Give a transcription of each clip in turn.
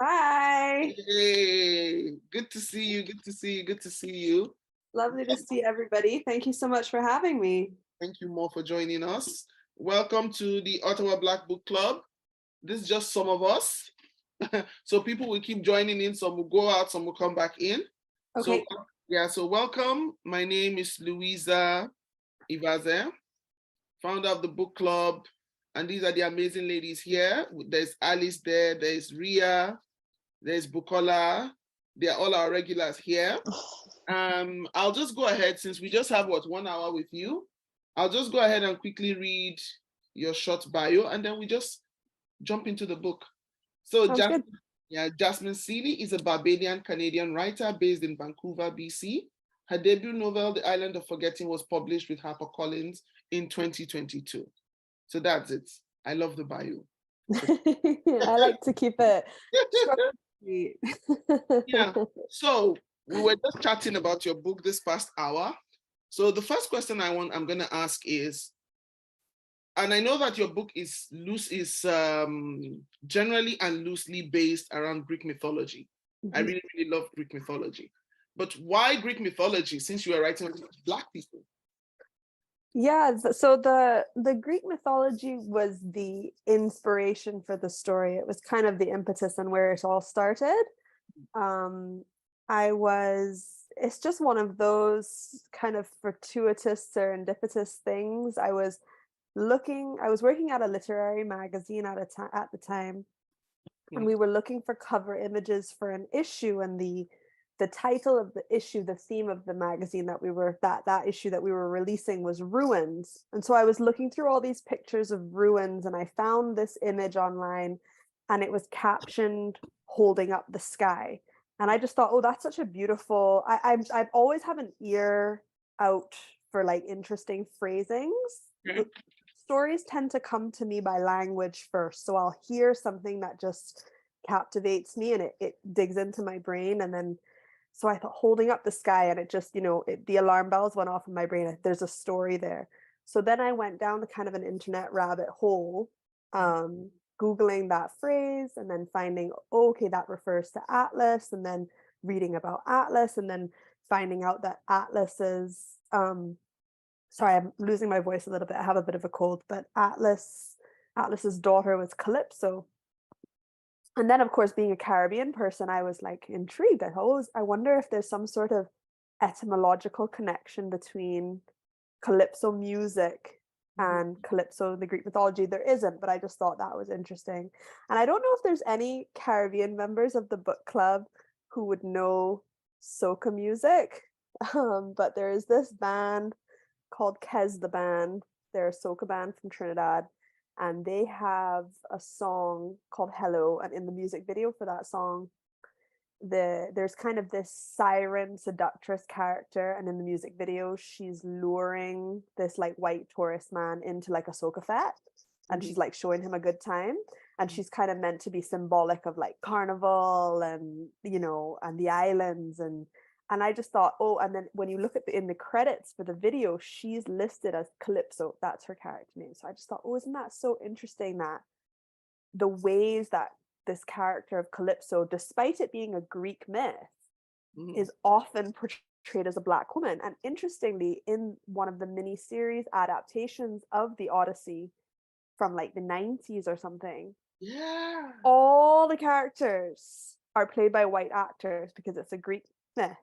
Hi. Hey, good to see you. Good to see you. Good to see you. Lovely to see everybody. Thank you so much for having me. Thank you more for joining us. Welcome to the Ottawa Black Book Club. This is just some of us. So people will keep joining in. Some will go out, some will come back in. So Okay. yeah, so welcome. My name is Louisa Ivaze, founder of the book club. And these are the amazing ladies here. There's Alice there, there's Ria, there's Bukola. They're all our regulars here. I'll just go ahead since we just have 1 hour with you. I'll just go ahead and quickly read your short bio and then we just jump into the book. So Sounds good. Jasmine Sealy is a Barbadian Canadian writer based in Vancouver, BC. Her debut novel, The Island of Forgetting, was published with HarperCollins in 2022. So that's it. I love the bio. I like to keep it short and sweet. Yeah. So we were just chatting about your book this past hour. So the first question I'm going to ask is, and I know that your book is generally and loosely based around Greek mythology. I really, really love Greek mythology. But why Greek mythology since you are writing about Black people? Yeah, so the Greek mythology was the inspiration for the story. It was kind of the impetus and where it all started. Um, it's just one of those kind of fortuitous serendipitous things. I was working at a literary magazine at the time, and we were looking for cover images for an issue, and the title of the issue, the theme of the magazine that issue that we were releasing was ruins. And so I was looking through all these pictures of ruins, and I found this image online, and it was captioned holding up the sky. And I just thought, oh, that's such a beautiful, I've always have an ear out for like interesting phrasings. Stories tend to come to me by language first. So I'll hear something that just captivates me, and it digs into my brain. And then, so I thought holding up the sky, and it just, the alarm bells went off in my brain. There's a story there. So then I went down the kind of an internet rabbit hole, Googling that phrase, and then finding, okay, that refers to Atlas, and then reading about Atlas, and then finding out that Atlas is, sorry, I'm losing my voice a little bit. I have a bit of a cold, but Atlas's daughter was Calypso. And then, of course, being a Caribbean person, I was like intrigued. I wonder if there's some sort of etymological connection between Calypso music and Calypso in the Greek mythology. There isn't, but I just thought that was interesting. And I don't know if there's any Caribbean members of the book club who would know soca music, but there is this band called Kez the Band. They're a soca band from Trinidad, and they have a song called Hello. And in the music video for that song, there's kind of this siren seductress character, and in the music video she's luring this like white tourist man into like a soca fete, and she's like showing him a good time, and she's kind of meant to be symbolic of like carnival and and the islands, and I just thought, oh, and then when you look in the credits for the video, she's listed as Calypso. That's her character name. So I just thought, oh, isn't that so interesting that the ways that this character of Calypso, despite it being a Greek myth, is often portrayed as a Black woman. And interestingly, in one of the mini-series adaptations of the Odyssey from like the 90s or something, all the characters are played by white actors because it's a Greek myth.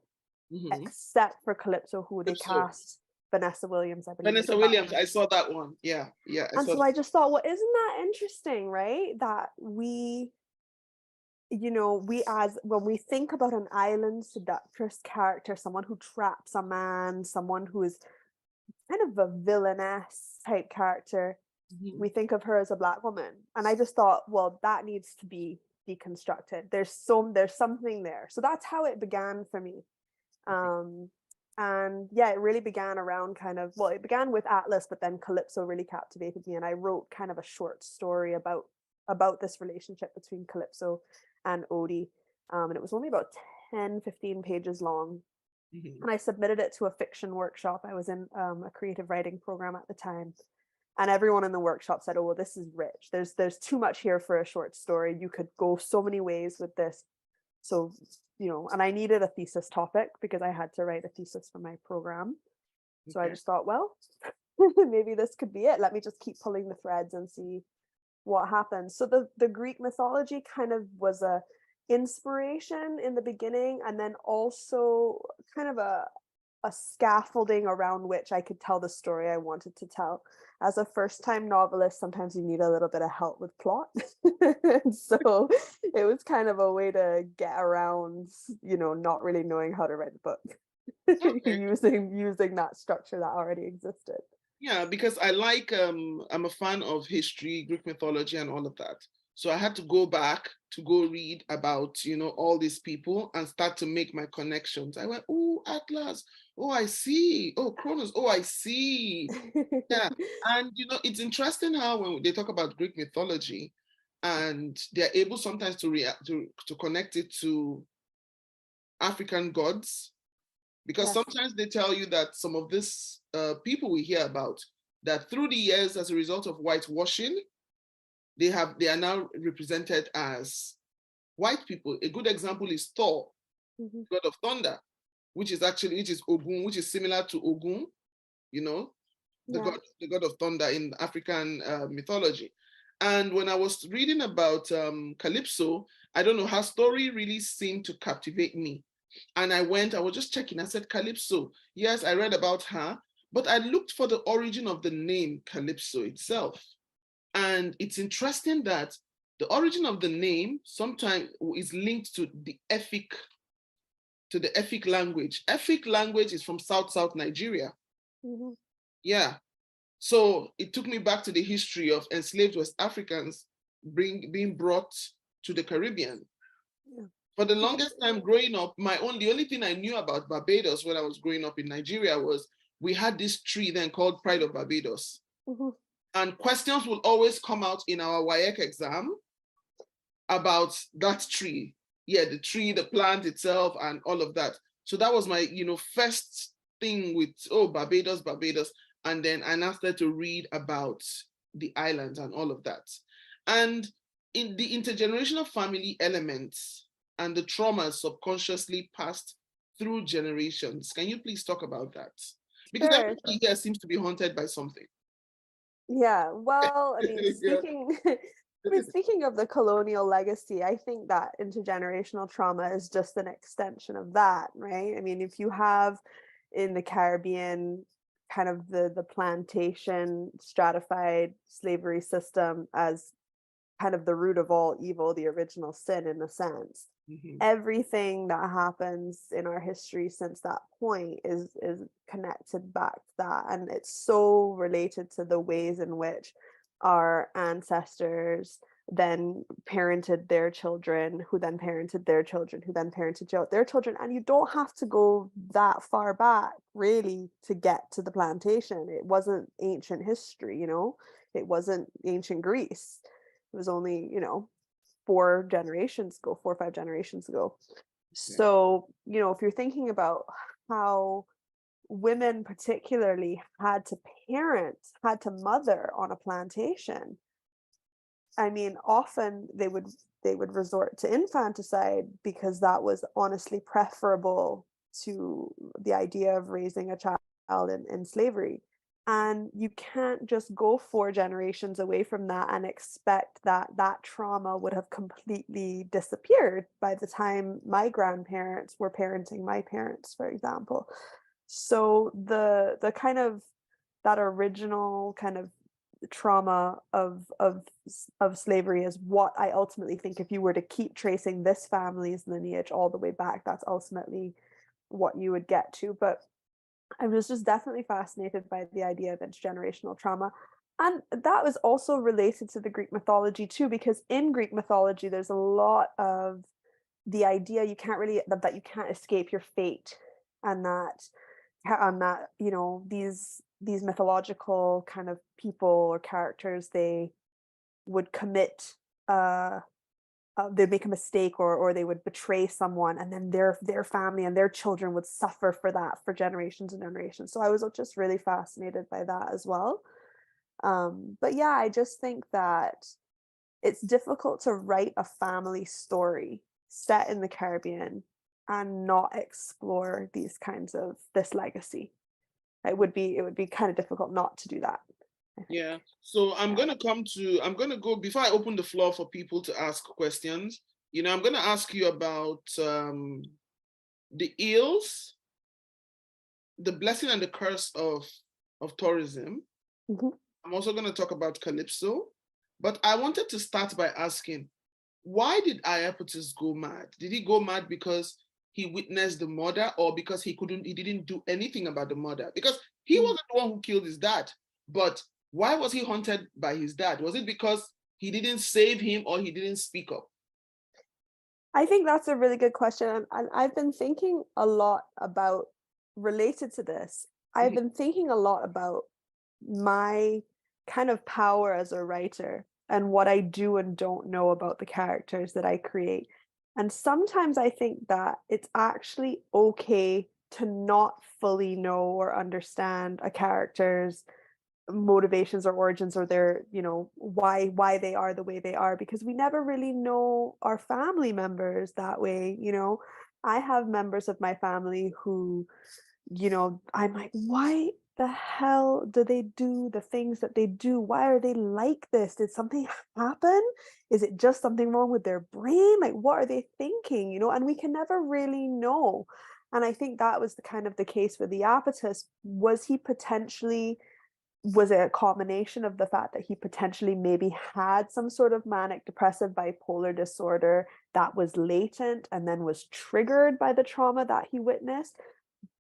Except for Calypso, who they cast Vanessa Williams, I believe. Vanessa Williams, I saw that one. Yeah. And so I just thought, well, isn't that interesting, right? That when we think about an island seductress character, someone who traps a man, someone who is kind of a villainess type character, we think of her as a Black woman. And I just thought, well, that needs to be deconstructed. There's something there. So that's how it began for me. And yeah, it really began around it began with Atlas, but then Calypso really captivated me, and I wrote kind of a short story about this relationship between Calypso and Odie, and it was only about 10-15 pages long, and I submitted it to a fiction workshop. I was in a creative writing program at the time, And everyone in the workshop said, oh, well, this is rich. There's too much here for a short story. You could go so many ways with this. So, and I needed a thesis topic because I had to write a thesis for my program. So I Okay. just thought, well, maybe this could be it. Let me just keep pulling the threads and see what happens. So the Greek mythology kind of was a inspiration in the beginning, and then also kind of a scaffolding around which I could tell the story I wanted to tell. As a first-time novelist, sometimes you need a little bit of help with plot. So it was kind of a way to get around, not really knowing how to write a book. Okay. using that structure that already existed. Yeah, because I'm a fan of history, Greek mythology, and all of that. So I had to go back to go read about, all these people and start to make my connections. I went, oh, Atlas. Oh, I see. Oh, Kronos. Oh, I see. Yeah. And, it's interesting how when they talk about Greek mythology and they're able sometimes to react to connect it to African gods, because Yes. sometimes they tell you that some of these people we hear about, that through the years as a result of whitewashing, they are now represented as white people. A good example is Thor, Mm-hmm. god of thunder, which is Ogun, which is similar to Ogun, the Yeah. god of thunder in African mythology. And when I was reading about Calypso, I don't know, her story really seemed to captivate me. And I was just checking. I said, Calypso. Yes, I read about her, but I looked for the origin of the name Calypso itself. And it's interesting that the origin of the name sometimes is linked to the Efik language. Efik language is from South Nigeria. Mm-hmm. Yeah. So it took me back to the history of enslaved West Africans being brought to the Caribbean. Yeah. For the longest time growing up, the only thing I knew about Barbados when I was growing up in Nigeria was we had this tree then called Pride of Barbados. Mm-hmm. And questions will always come out in our WAEC exam about that tree. Yeah, the tree, the plant itself, and all of that. So that was my, first thing with, Barbados. And then I now started to read about the islands and all of that. And in the intergenerational family elements and the traumas subconsciously passed through generations. Can you please talk about that? Because Sure. everybody here seems to be haunted by something. Yeah. Well, I mean, Yeah. speaking of the colonial legacy, I think that intergenerational trauma is just an extension of that, right? I mean, if you have in the Caribbean kind of the plantation stratified slavery system as kind of the root of all evil, the original sin in a sense. Mhm. Everything that happens in our history since that point is connected back to that, and it's so related to the ways in which our ancestors then parented their children, who then parented their children, who then parented their children. And you don't have to go that far back really to get to the plantation. It wasn't ancient history, it wasn't ancient Greece. It was only 4 or 5 generations ago. Yeah. So if you're thinking about how women particularly had to mother on a plantation, I mean, often they would resort to infanticide because that was honestly preferable to the idea of raising a child in slavery. And you can't just go 4 generations away from that and expect that that trauma would have completely disappeared by the time my grandparents were parenting my parents, for example. So the kind of that original kind of trauma of slavery is what I ultimately think, if you were to keep tracing this family's lineage all the way back, that's ultimately what you would get to. But I was just definitely fascinated by the idea of intergenerational trauma. And that was also related to the Greek mythology too, because in Greek mythology, there's a lot of the idea that you can't escape your fate, and that these mythological kind of people or characters, they would commit they'd make a mistake, or they would betray someone, and then their family and their children would suffer for that for generations and generations. So I was just really fascinated by that as well. But yeah, I just think that it's difficult to write a family story set in the Caribbean and not explore these kinds of this legacy. It would be kind of difficult not to do that, I think. Yeah. So I'm Yeah. gonna go before I open the floor for people to ask questions. I'm gonna ask you about the ills, the blessing and the curse of tourism. Mhm. I'm also gonna talk about Calypso, but I wanted to start by asking, why did Iapetus go mad? Did he go mad because he witnessed the murder, or because he didn't do anything about the murder? Because he Mm. wasn't the one who killed his dad. But why was he haunted by his dad? Was it because he didn't save him, or he didn't speak up? I think that's a really good question. And I've been thinking a lot about, related to this, I've Mhm. been thinking a lot about my kind of power as a writer and what I do and don't know about the characters that I create. And sometimes I think that it's actually okay to not fully know or understand a character's motivations or origins, or their, why they are the way they are, because we never really know our family members that way. I have members of my family who, I'm like, why the hell do they do the things that they do? Why are they like this? Did something happen? Is it just something wrong with their brain? Like, what are they thinking? And we can never really know. And I think that was the kind of the case with the Iapetus. Was it a combination of the fact that he potentially maybe had some sort of manic depressive bipolar disorder that was latent and then was triggered by the trauma that he witnessed?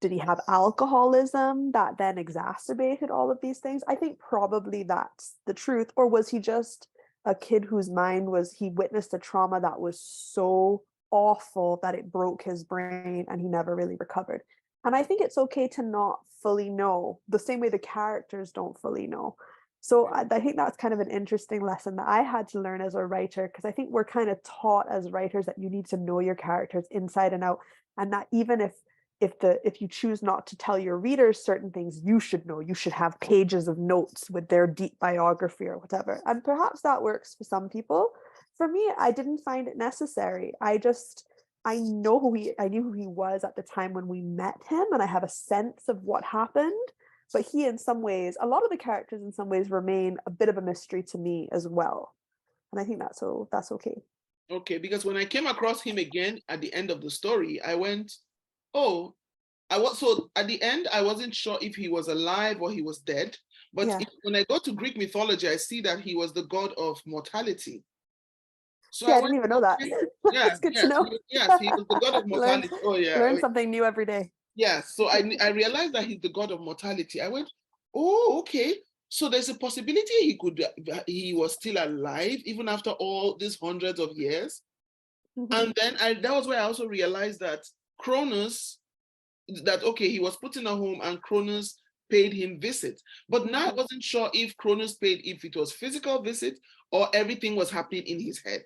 Did he have alcoholism that then exacerbated all of these things? I think probably that's the truth. Or was he just a kid whose mind was, he witnessed a trauma that was so awful that it broke his brain and he never really recovered? And I think it's okay to not fully know, the same way the characters don't fully know. So I think that's kind of an interesting lesson that I had to learn as a writer, because I think we're kind of taught as writers that you need to know your characters inside and out, and that even if you choose not to tell your readers certain things, you should know, you should have pages of notes with their deep biography or whatever. And perhaps that works for some people. For me, I didn't find it necessary. I knew who he was at the time when we met him, and I have a sense of what happened. But he, in some ways, a lot of the characters in some ways remain a bit of a mystery to me as well. And I think that's okay. Okay, because when I came across him again at the end of the story, I went, oh, so at the end, I wasn't sure if he was alive or he was dead. But Yeah. when I go to Greek mythology, I see that he was the god of mortality. So Yeah, I I went, didn't even know that. okay, That's good to know. yes, he was the god of learn mortality. Oh yeah, learn something new every day. yeah. So I realized that he's the god of mortality. I went, oh, okay. So there's a possibility he was still alive even after all these hundreds of years. Mhm. And then that was where I also realized that Cronus, that okay, he was put in a home and Cronus paid him visits. But now I Mhm. wasn't sure if Cronus paid, if it was physical visit or everything was happening in his head.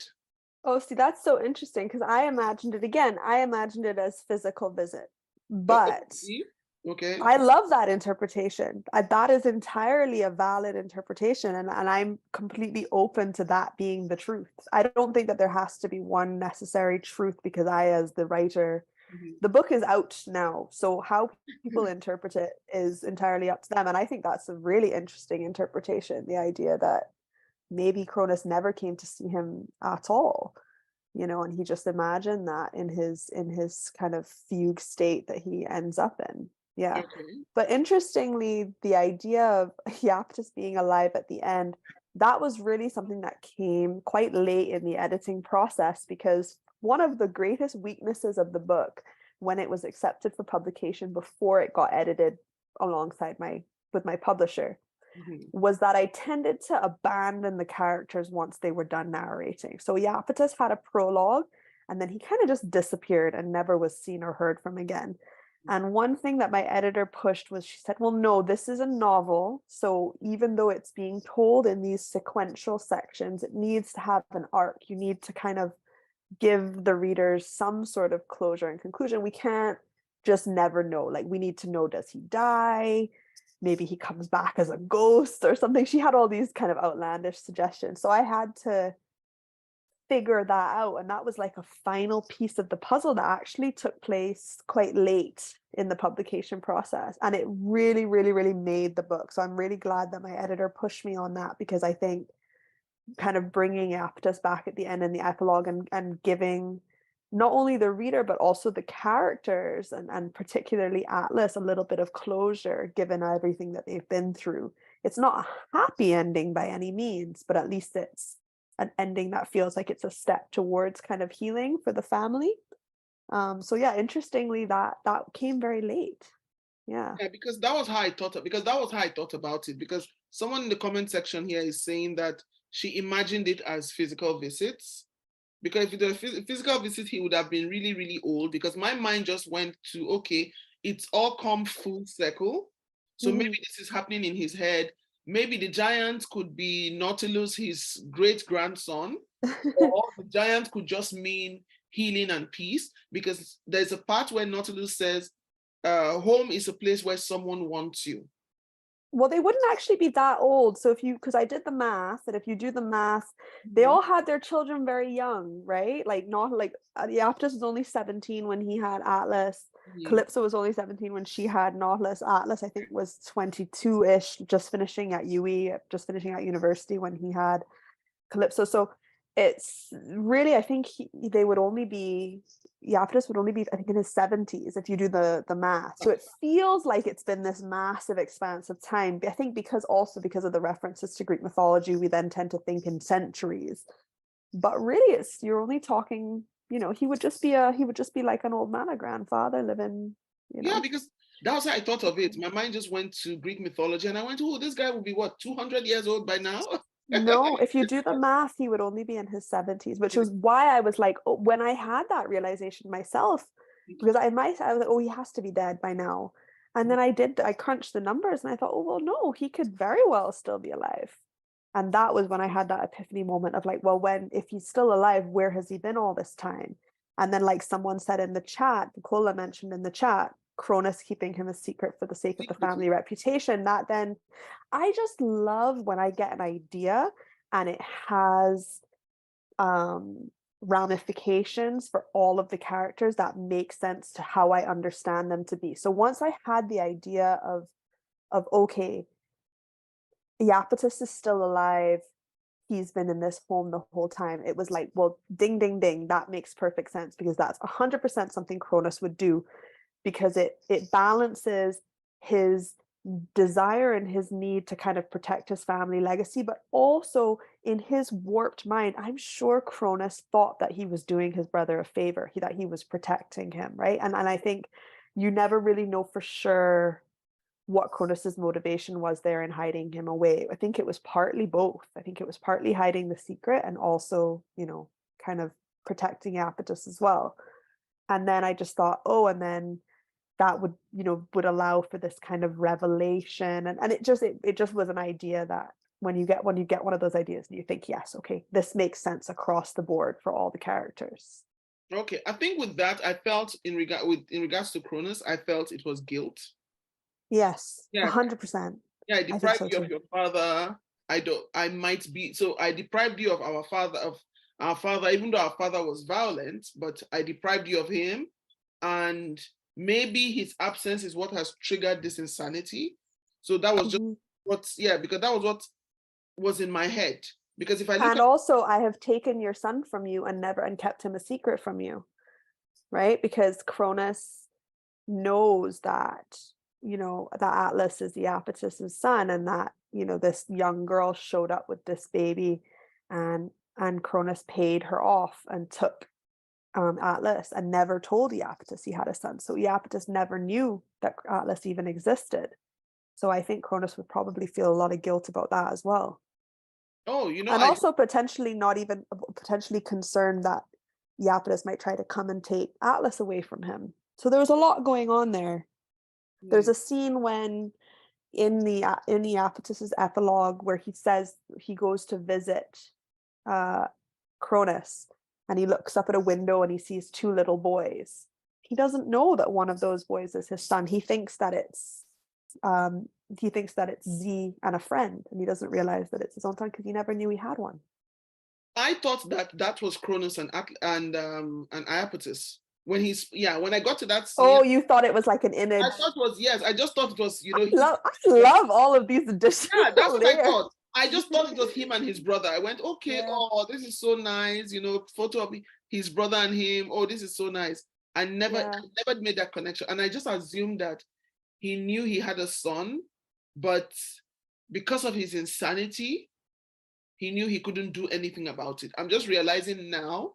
Oh, see, that's so interesting, because I imagined it as physical visit. But Okay. Okay. I love that interpretation. That is entirely a valid interpretation, and I'm completely open to that being the truth. I don't think that there has to be one necessary truth, because I, as the writer, Mhm. the book is out now, so how people interpret it is entirely up to them. And I think that's a really interesting interpretation, the idea that maybe Cronus never came to see him at all, and he just imagined that in his kind of fugue state that he ends up in. Yeah. Okay. But interestingly, the idea of Iapetus being alive at the end, that was really something that came quite late in the editing process, because one of the greatest weaknesses of the book, when it was accepted for publication before it got edited alongside my publisher, Mhm. was that I tended to abandon the characters once they were done narrating. So Iapetus had a prologue, and then he kind of just disappeared and never was seen or heard from again. And one thing that my editor pushed was, she said, well, no, this is a novel. So even though it's being told in these sequential sections, it needs to have an arc. You need to kind of give the readers some sort of closure and conclusion. We can't just never know. Like, we need to know, does he die? maybe he comes back as a ghost or something. She had all these kind of outlandish suggestions. So I had to figure that out. And that was like a final piece of the puzzle that actually took place quite late in the publication process. And it really, really, really made the book. So I'm really glad that my editor pushed me on that, because I think kind of bringing Aptus back at the end in the epilogue and giving not only the reader, but also the characters and particularly Atlas a little bit of closure, given everything that they've been through. It's not a happy ending by any means, but at least it's an ending that feels like it's a step towards kind of healing for the family. So yeah, interestingly, that came very late. Yeah. Yeah, because that was how I thought. Because that was how I thought about it. Because someone in the comment section here is saying that she imagined it as physical visits. Because if it was a physical visit, he would have been really, really old. Because my mind just went to, okay, it's all come full circle. So maybe this is happening in his head. Maybe the giant could be Nautilus, his great grandson, or the giant could just mean healing and peace. Because there's a part where Nautilus says, home is a place where someone wants you. Well, they wouldn't actually be that old. So because I did the math, and if you do the math, they all had their children very young, right? Like not like Iaptus was only 17 when he had Atlas. Calypso was only 17 when she had Nautilus. Atlas, I think, was 22-ish, just finishing at UE, just finishing at university when he had Calypso. So it's really, I think they would only be, Iapetus would only be, I think, in his 70s if you do the math. So it feels like it's been this massive expanse of time. I think because of the references to Greek mythology, we then tend to think in centuries. But really, you're only talking, he would just be like an old man, a grandfather living, Yeah, because that was how I thought of it. My mind just went to Greek mythology, and I went, oh, this guy will be what, 200 years old by now? No, if you do the math, he would only be in his 70s, which was why I was like, oh, when I had that realization myself, because I was like, oh, he has to be dead by now. And then I crunched the numbers and I thought, oh, well, no, he could very well still be alive. And that was when I had that epiphany moment of like, well, if he's still alive, where has he been all this time? And then, like someone said in the chat, Nicola mentioned in the chat, Cronus keeping him a secret for the sake of the family reputation. That then, I just love when I get an idea and it has ramifications for all of the characters that make sense to how I understand them to be. So once I had the idea of okay, Iapetus is still alive, he's been in this home the whole time, it was like, well, ding, ding, ding, that makes perfect sense, because that's 100% something Cronus would do, because it balances his desire and his need to kind of protect his family legacy, but also in his warped mind, I'm sure Cronus thought that he was doing his brother a favor, that he was protecting him, right? And I think you never really know for sure what Cronus's motivation was there in hiding him away. I think it was partly both. I think it was partly hiding the secret and also, kind of protecting Iapetus as well. And then I just thought, oh, and then that would allow for this kind of revelation. And it just was an idea that when you get one of those ideas and you think, yes, okay, this makes sense across the board for all the characters. Okay, I think with that, I felt in regards to Cronus, I felt it was guilt. Yes, Yeah, 100%. yeah, I deprived so you of your father. I might be, so I deprived you of our father, even though our father was violent, but I deprived you of him. And maybe his absence is what has triggered this insanity. So that was just because that was what was in my head. Because if I look and also, I have taken your son from you and kept him a secret from you, right? Because Cronus knows that, that Atlas is Iapetus's son, and that, this young girl showed up with this baby, and Cronus paid her off and took Atlas and never told Iapetus he had a son. So Iapetus never knew that Atlas even existed. So I think Cronus would probably feel a lot of guilt about that as well. oh, And also potentially concerned that Iapetus might try to come and take Atlas away from him. So there was a lot going on there. There's a scene when in the Iapetus's epilogue where he says he goes to visit Cronus, and he looks up at a window and he sees two little boys. He doesn't know that one of those boys is his son. He thinks that it's he thinks that it's Z and a friend, and he doesn't realize that it's his own son because he never knew he had one. I thought that that was Cronus and Iapetus. When I got to that scene, Oh, you thought it was like an image. I thought it was, yes, I just thought it was, I love all of these additional yeah, that's what I layers. thought. I just thought it was him and his brother. I went, okay, Yeah. oh, this is so nice, photo of his brother and him. Oh, this is so nice. I never made that connection. And I just assumed that he knew he had a son, but because of his insanity, he knew he couldn't do anything about it. I'm just realizing now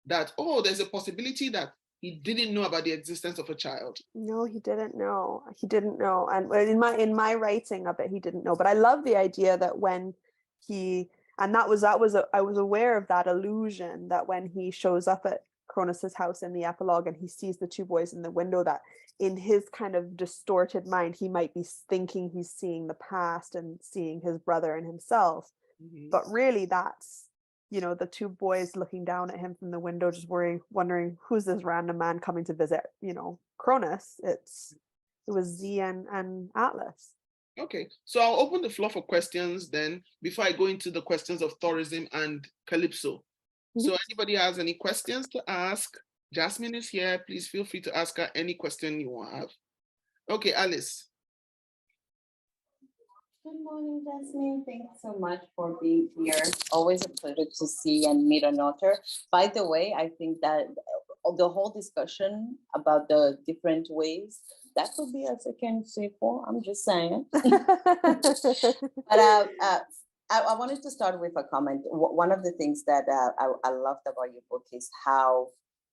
that, oh, there's a possibility that he didn't know about the existence of a child. No, he didn't know. He didn't know. And in my writing of it, he didn't know. But I love the idea that when I was aware of that illusion, that when he shows up at Cronus's house in the epilogue and he sees the two boys in the window, that in his kind of distorted mind, he might be thinking he's seeing the past and seeing his brother and himself. Mm-hmm. But really that's, the two boys looking down at him from the window, just wondering who's this random man coming to visit, Cronus. It was Z and Atlas. Okay, so I'll open the floor for questions then before I go into the questions of tourism and Calypso. Mm-hmm. So anybody has any questions to ask? Jasmine is here. Please feel free to ask her any question you want to have. Okay, Alice. Good morning, Jasmine. Thanks so much for being here. Always a pleasure to see and meet an author. By the way, I think that the whole discussion about the different ways, that could be a second sequel. I'm just saying. But I wanted to start with a comment. One of the things that I loved about your book is how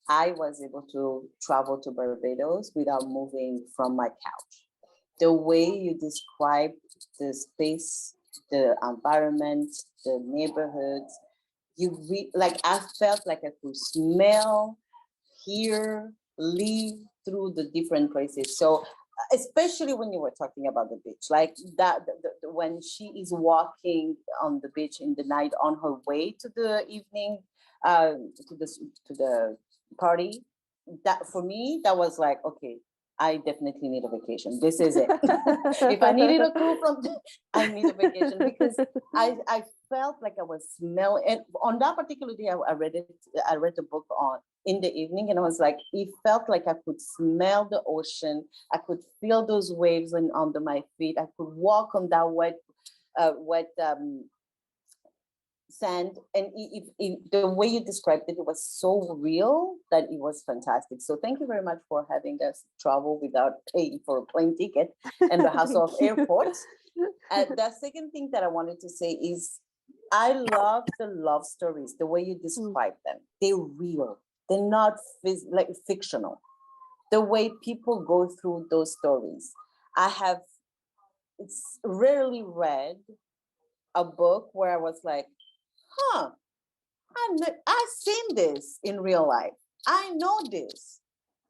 I was able to travel to Barbados without moving from my couch. The way you describe the space, the environment, the neighborhoods, I felt like I could smell, hear, live through the different places. So especially when you were talking about the beach, like that, when she is walking on the beach in the night on her way to the evening, to the party, that for me, that was like, okay, I definitely need a vacation. This is it. If I needed a crew I need a vacation, because I felt like I was smelling. And on that particular day, I read the book in the evening, and I was like, it felt like I could smell the ocean. I could feel those waves under my feet. I could walk on that wet sand, and the way you described it, it was so real that it was fantastic. So thank you very much for having us travel without paying for a plane ticket and the hassle of airports. The second thing that I wanted to say is I love the love stories, the way you describe them. They're real. They're not like fictional. The way people go through those stories. It's rarely read a book where I was like, I've seen this in real life. I know this.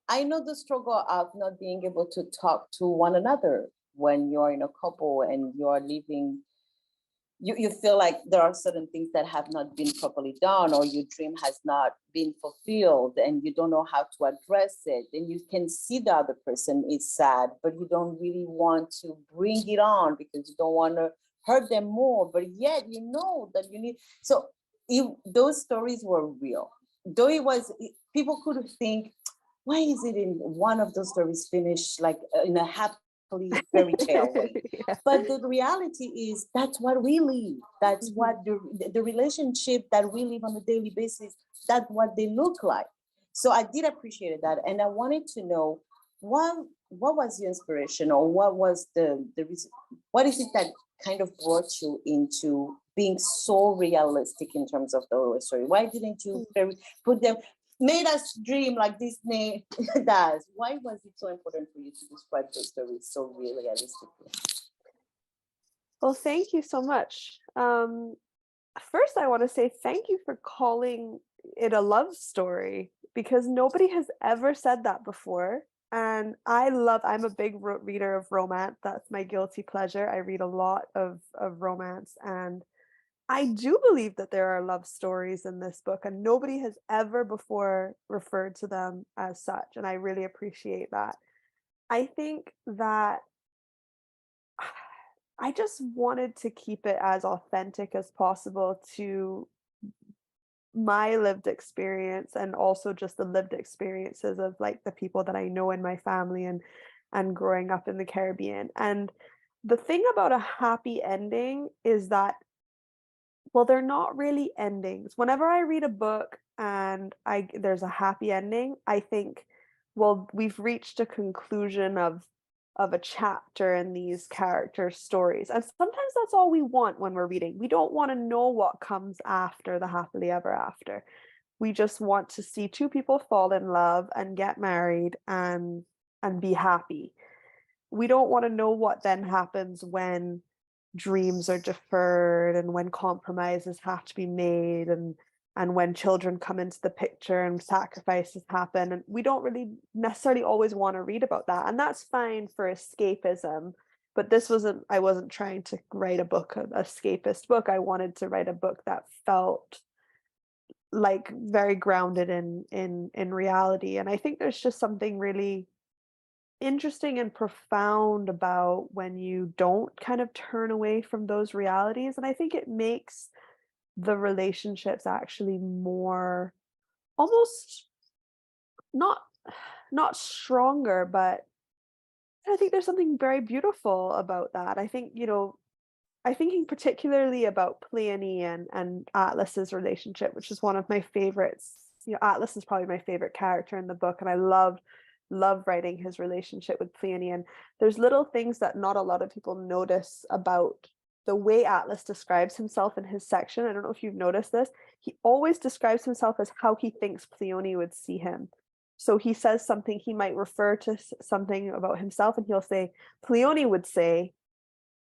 I know the struggle of not being able to talk to one another when you're in a couple and you're living. You feel like there are certain things that have not been properly done, or your dream has not been fulfilled, and you don't know how to address it. And you can see the other person is sad, but you don't really want to bring it on because you don't want to hurt them more. But yet you know that you need. So those stories were real. Though people could think, why is it in one of those stories finished like in a happily fairy tale way? Yeah. But the reality is that's what we live. That's what the relationship that we live on a daily basis, that's what they look like. So I did appreciate that. And I wanted to know what was your inspiration, or what was the reason? What is it that kind of brought you into being so realistic in terms of the story? Why didn't you put them, made us dream like Disney does? Why was it so important for you to describe those stories so realistically? Well, thank you so much. First, I want to say thank you for calling it a love story, because nobody has ever said that before. And I'm a big reader of romance. That's my guilty pleasure. I read a lot of romance, and I do believe that there are love stories in this book, and nobody has ever before referred to them as such. And I really appreciate that. I think that I just wanted to keep it as authentic as possible to my lived experience, and also just the lived experiences of like the people that I know in my family and growing up in the Caribbean. And the thing about a happy ending is that, well, they're not really endings. Whenever I read a book and I there's a happy ending, I think, well, we've reached a conclusion of a chapter in these characters' stories. And sometimes that's all we want when we're reading. We don't want to know what comes after the happily ever after. We just want to see two people fall in love and get married and be happy. We don't want to know what then happens when dreams are deferred and when compromises have to be made, and when children come into the picture and sacrifices happen. And we don't really necessarily always want to read about that, and that's fine for escapism. But this wasn't, I wasn't trying to write a book, an escapist book. I wanted to write a book that felt like very grounded in reality. And I think there's just something really interesting and profound about when you don't kind of turn away from those realities. And I think it makes the relationships actually more, almost not not stronger, but I think there's something very beautiful about that. I think, I'm thinking particularly about Pleione and Atlas's relationship, which is one of my favorites. Atlas is probably my favorite character in the book, and I love writing his relationship with Pleione. And there's little things that not a lot of people notice about the way Atlas describes himself in his section. I don't know if you've noticed this. He always describes himself as how he thinks Pleione would see him. So he says something, he might refer to something about himself, and he'll say, Pleione would say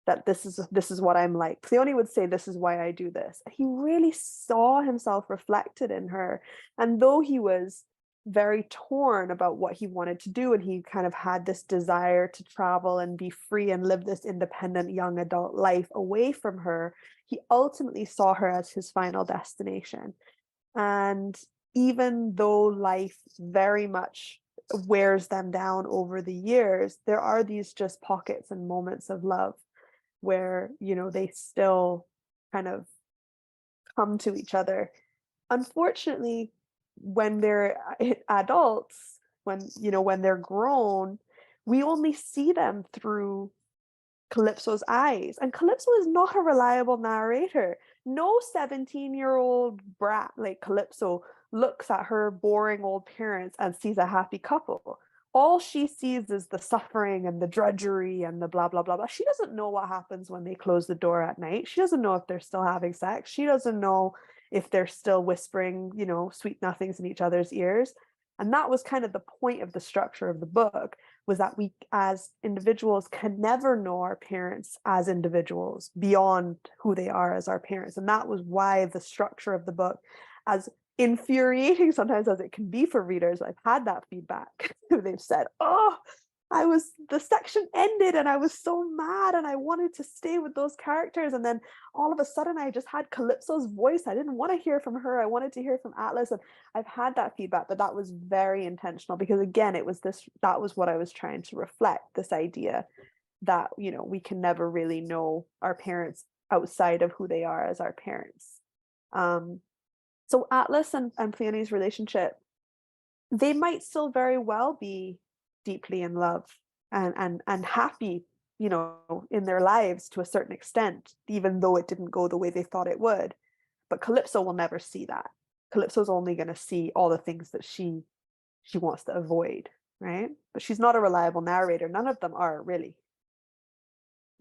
that this is what I'm like. Pleione would say, this is why I do this. He really saw himself reflected in her. And though he was very torn about what he wanted to do, and he kind of had this desire to travel and be free and live this independent young adult life away from her, he ultimately saw her as his final destination. And even though life very much wears them down over the years, there are these just pockets and moments of love where, they still kind of come to each other. Unfortunately, when they're adults, when they're grown, we only see them through Calypso's eyes. And Calypso is not a reliable narrator. No 17-year-old brat like Calypso looks at her boring old parents and sees a happy couple. All she sees is the suffering and the drudgery and the blah, blah, blah, blah. She doesn't know what happens when they close the door at night. She doesn't know if they're still having sex. She doesn't know if they're still whispering, sweet nothings in each other's ears. And that was kind of the point of the structure of the book, was that we as individuals can never know our parents as individuals beyond who they are as our parents. And that was why the structure of the book, as infuriating sometimes as it can be for readers, I've had that feedback. They've said, oh, the section ended and I was so mad and I wanted to stay with those characters. And then all of a sudden I just had Calypso's voice. I didn't want to hear from her. I wanted to hear from Atlas. And I've had that feedback, but that was very intentional, because again, that was what I was trying to reflect, this idea that, we can never really know our parents outside of who they are as our parents. So Atlas and Pleione's relationship, they might still very well be deeply in love and happy, in their lives to a certain extent, even though it didn't go the way they thought it would. But Calypso will never see that. Calypso's only going to see all the things that she wants to avoid, right? But she's not a reliable narrator. None of them are, really.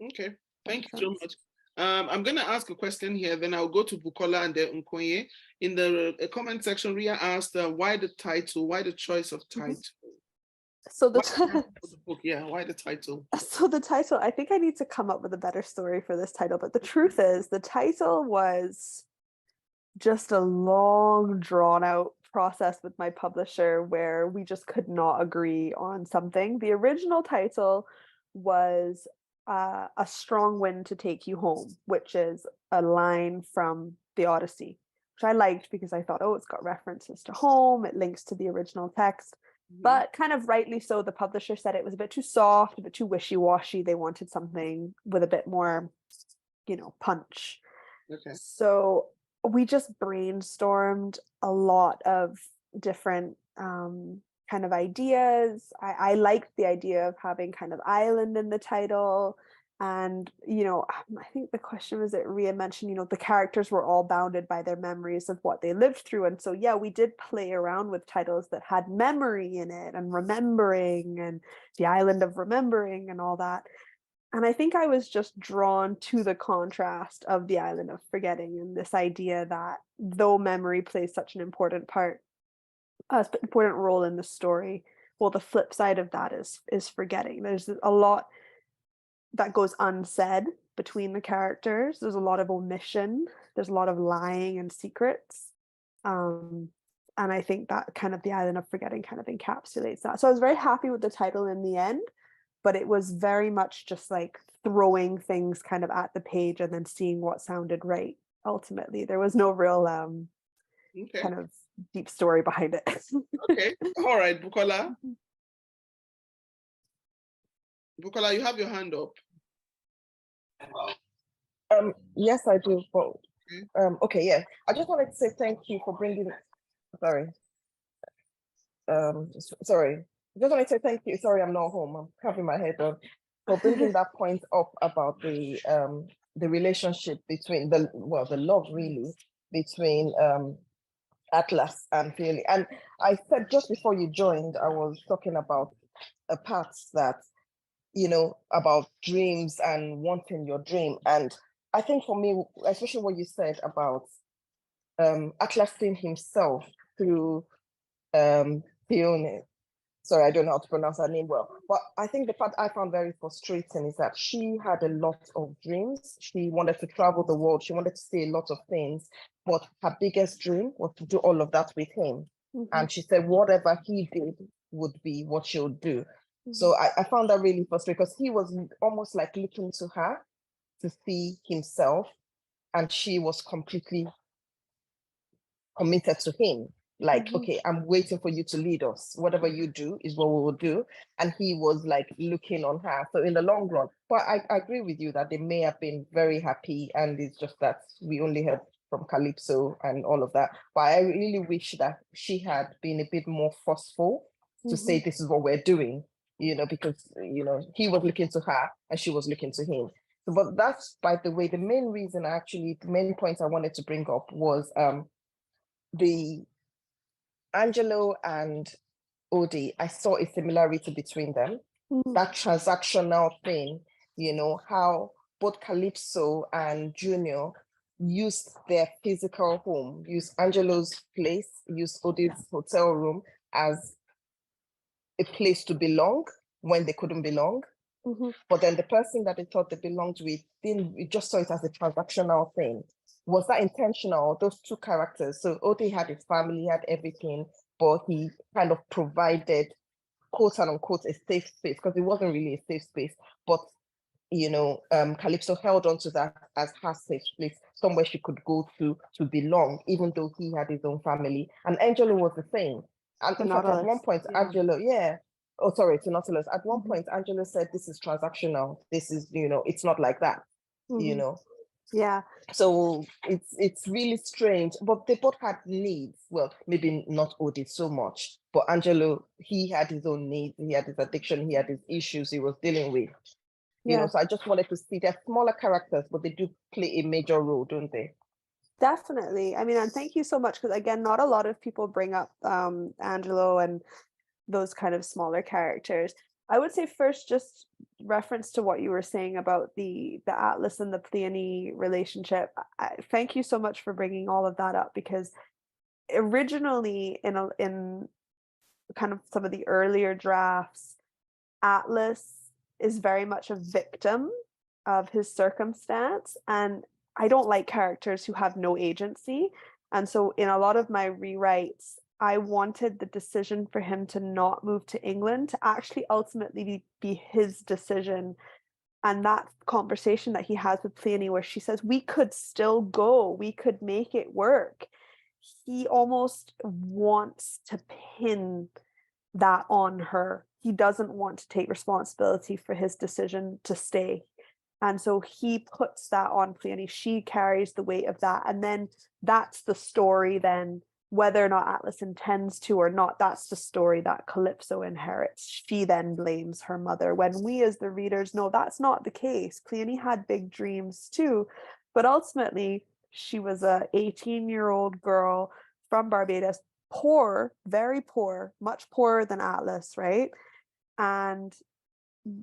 Okay, thank you so much. I'm going to ask a question here, then I'll go to Bukola and then Nkoye. In the comment section, Ria asked, why the title? Why the choice of title? So the book, why the title? So the title, I think I need to come up with a better story for this title, but the truth is the title was just a long, drawn out process with my publisher where we just could not agree on something. The original title was A Strong Wind to Take You Home, which is a line from the Odyssey, which I liked because I thought, oh, it's got references to home, it links to the original text. But kind of rightly so, the publisher said it was a bit too soft, a bit too wishy-washy. They wanted something with a bit more, punch. Okay. So we just brainstormed a lot of different kind of ideas. I liked the idea of having kind of island in the title. And, I think the question was that Ria mentioned, the characters were all bounded by their memories of what they lived through. And so, yeah, we did play around with titles that had memory in it and remembering and the island of remembering and all that. And I think I was just drawn to the contrast of the island of forgetting and this idea that though memory plays such an important important role in the story, well, the flip side of that is forgetting. There's a lot that goes unsaid between the characters. There's a lot of omission. There's a lot of lying and secrets. And I think that kind of the island of forgetting kind of encapsulates that. So I was very happy with the title in the end, but it was very much just like throwing things kind of at the page and then seeing what sounded right. Ultimately, there was no real Okay. kind of deep story behind it. Okay. All right, Bukola. Bukola, you have your hand up. Yes, I do. But Okay. okay, yeah. I just wanted to say thank you for bringing. Sorry. Sorry. I just wanted to say thank you. Sorry, I'm not home. I'm having my head on. For bringing that point up about the relationship between the love really between Atlas and Philly. And I said just before you joined, I was talking about a part that about dreams and wanting your dream. And I think for me, especially what you said about Atlas seeing himself through Fiona. Sorry, I don't know how to pronounce her name well. But I think the part I found very frustrating is that she had a lot of dreams. She wanted to travel the world. She wanted to see a lot of things. But her biggest dream was to do all of that with him. And she said whatever he did would be what she would do. So I found that really frustrating because he was almost like looking to her to see himself, and she was completely committed to him. Like, okay, I'm waiting for you to lead us. Whatever you do is what we will do. And he was like looking on her. So in the long run, but I agree with you that they may have been very happy, and it's just that we only heard from Calypso and all of that. But I really wish that she had been a bit more forceful to say this is what we're doing, because he was looking to her and she was looking to him. So, but that's, by the way, the main reason the main point I wanted to bring up was the Angelo and Odie. I saw a similarity between them. That transactional thing, how both Calypso and Junior used their physical home, used Angelo's place, used Odie's hotel room as a place to belong when they couldn't belong. But then the person that they thought they belonged with we just saw it as a transactional thing. Was that intentional? Those two characters. So Odie had his family, he had everything, but he kind of provided, quote unquote, a safe space, because it wasn't really a safe space. But Calypso held on to that as her safe place, somewhere she could go to belong, even though he had his own family. And Angelo was the same. And in fact, at one point, Angelo, to Nautilus. At one point, Angelo said, "This is transactional. This is, it's not like that." Yeah. So it's really strange. But they both had needs. Well, maybe not Odie so much, but Angelo, he had his own needs. He had his addiction. He had his issues he was dealing with. So I just wanted to see they're smaller characters, but they do play a major role, don't they? Definitely. I mean, and thank you so much, because again, not a lot of people bring up Angelo and those kind of smaller characters. I would say first, just reference to what you were saying about the Atlas and the Pleione relationship. Thank you so much for bringing all of that up, because originally in kind of some of the earlier drafts, Atlas is very much a victim of his circumstance, and I don't like characters who have no agency. And so in a lot of my rewrites, I wanted the decision for him to not move to England to actually ultimately be his decision. And that conversation that he has with Pleione, where she says, we could still go, we could make it work. He almost wants to pin that on her. He doesn't want to take responsibility for his decision to stay. And so he puts that on Cleone. She carries the weight of that. And then that's the story then, whether or not Atlas intends to or not, that's the story that Calypso inherits. She then blames her mother, when we as the readers know that's not the case. Cleone had big dreams too, but ultimately she was a 18-year-old girl from Barbados, poor, very poor, much poorer than Atlas, right? And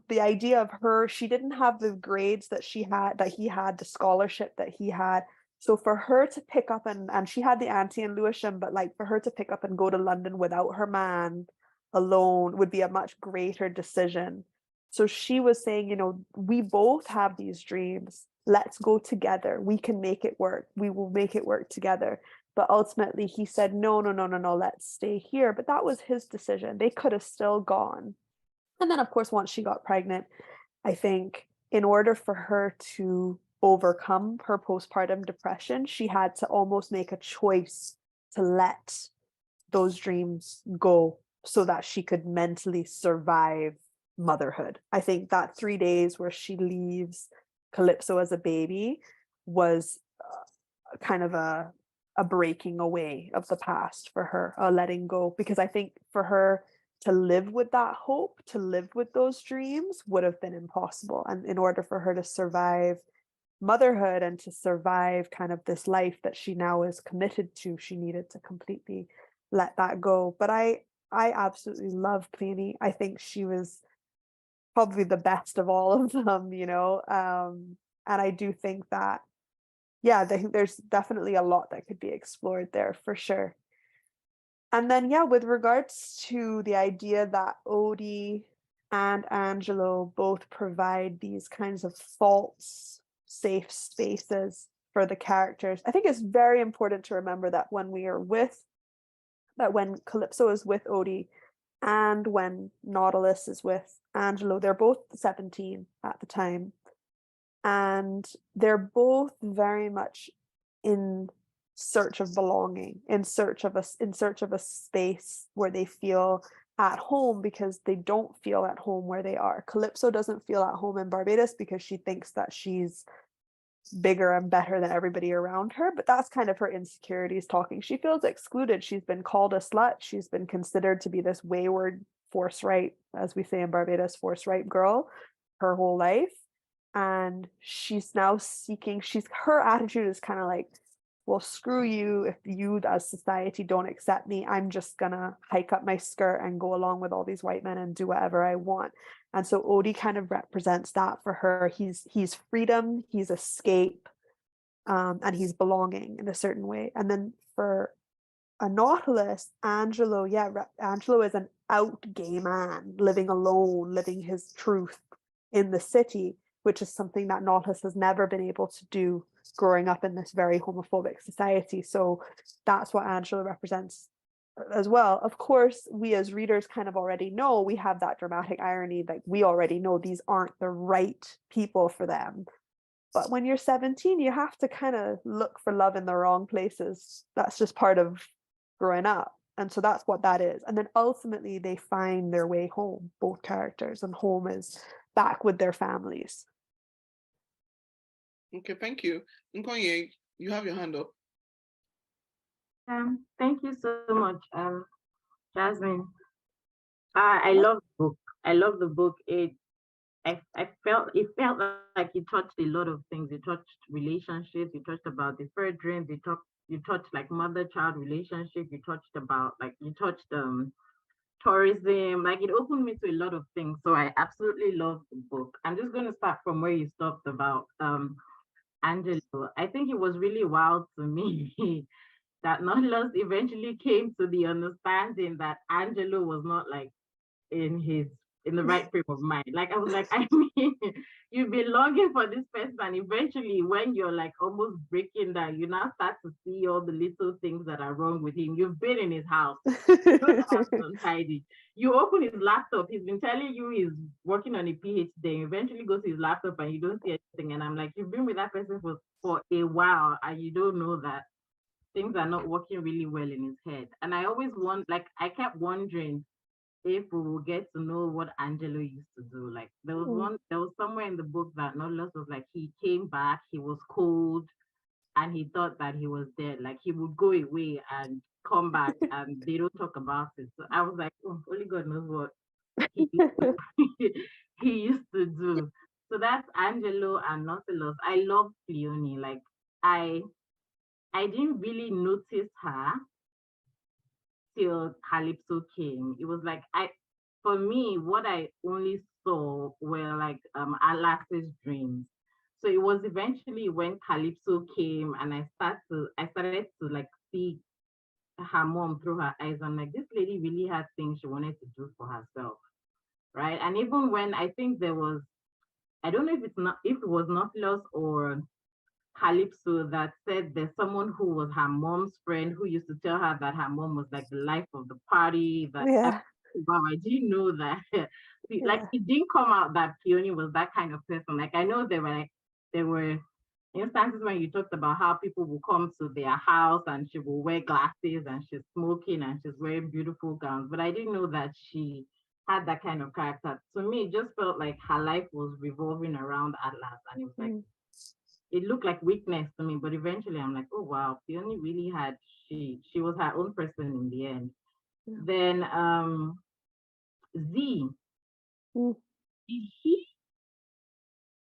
the idea of her, she didn't have the grades that he had, the scholarship that he had. So for her to pick up and she had the auntie in Lewisham, but like for her to pick up and go to London without her man alone would be a much greater decision. So she was saying, you know, we both have these dreams. Let's go together. We can make it work. We will make it work together. But ultimately he said, no, let's stay here. But that was his decision. They could have still gone. And then, of course, once she got pregnant, I think in order for her to overcome her postpartum depression, she had to almost make a choice to let those dreams go so that she could mentally survive motherhood. I think that 3 days where she leaves Calypso as a baby was kind of a breaking away of the past for her, a letting go, because I think for her to live with that hope, to live with those dreams would have been impossible. And in order for her to survive motherhood and to survive kind of this life that she now is committed to, she needed to completely let that go. But I absolutely love Cleone. I think she was probably the best of all of them, you know. And I do think that, yeah, there's definitely a lot that could be explored there for sure. And then, yeah, with regards to the idea that Odie and Angelo both provide these kinds of false safe spaces for the characters, I think it's very important to remember that when Calypso is with Odie and when Nautilus is with Angelo, they're both 17 at the time. And they're both very much in search of belonging, in search of a space where they feel at home, because they don't feel at home where they are. Calypso doesn't feel at home in Barbados because she thinks that she's bigger and better than everybody around her, but that's kind of her insecurities talking. She feels excluded. She's been called a slut. She's been considered to be this wayward, force-right, as we say in Barbados, force-right girl her whole life. And she's now seeking, her attitude is kind of like, well, screw you. If you as society don't accept me, I'm just gonna hike up my skirt and go along with all these white men and do whatever I want. And so Odie kind of represents that for her. He's freedom, he's escape, and he's belonging in a certain way. And then for a Nautilus, Angelo, Angelo is an out gay man living alone, living his truth in the city, which is something that Nautilus has never been able to do growing up in this very homophobic society. So that's what Angelo represents as well. Of course, we as readers kind of already know, we have that dramatic irony, like we already know these aren't the right people for them. But when you're 17, you have to kind of look for love in the wrong places. That's just part of growing up. And so that's what that is. And then ultimately they find their way home, both characters, and home is back with their families. Okay, thank you. Nkonye, you have your hand up. Thank you so much, Jasmine. I love the book. I love the book. I felt like it touched a lot of things. It touched relationships. You touched about deferred dreams. You touched like mother-child relationship. You touched tourism. Like it opened me to a lot of things. So I absolutely love the book. I'm just going to start from where you stopped about Angelo. I think it was really wild to me that Nautilus eventually came to the understanding that Angelo was not like in the right frame of mind. Like I was like, I mean, you've been longing for this person, and eventually when you're like almost breaking down, you now start to see all the little things that are wrong with him. You've been in his house, the house is untidy. You open his laptop, he's been telling you he's working on a PhD, you eventually go to his laptop and you don't see anything. And I'm like, you've been with that person for a while and you don't know that things are not working really well in his head. And I always I kept wondering, if we will get to know what Angelo used to do. Like there was somewhere in the book that Nautilus was like, he came back, he was cold, and he thought that he was dead. Like he would go away and come back, and they don't talk about it. So I was like, oh, only God knows what he he used to do. So that's Angelo and Nautilus. I love Cleone. Like I didn't really notice her till Calypso came. It was like for me, what I only saw were like Alas's dreams. So it was eventually when Calypso came and I started to like see her mom through her eyes. I'm like, this lady really had things she wanted to do for herself. Right. And even when I think there was, I don't know if it was Nautilus or Calypso that said there's someone who was her mom's friend who used to tell her that her mom was like the life of the party. Yeah. Wow, I didn't know that. Like it didn't come out that Peony was that kind of person. Like I know there were instances when you talked about how people will come to their house and she will wear glasses and she's smoking and she's wearing beautiful gowns, but I didn't know that she had that kind of character. To me, it just felt like her life was revolving around Atlas, and it was like it looked like weakness to me, but eventually I'm like, oh wow, Peony really had she was her own person in the end. Yeah. Then Z, Mm. did he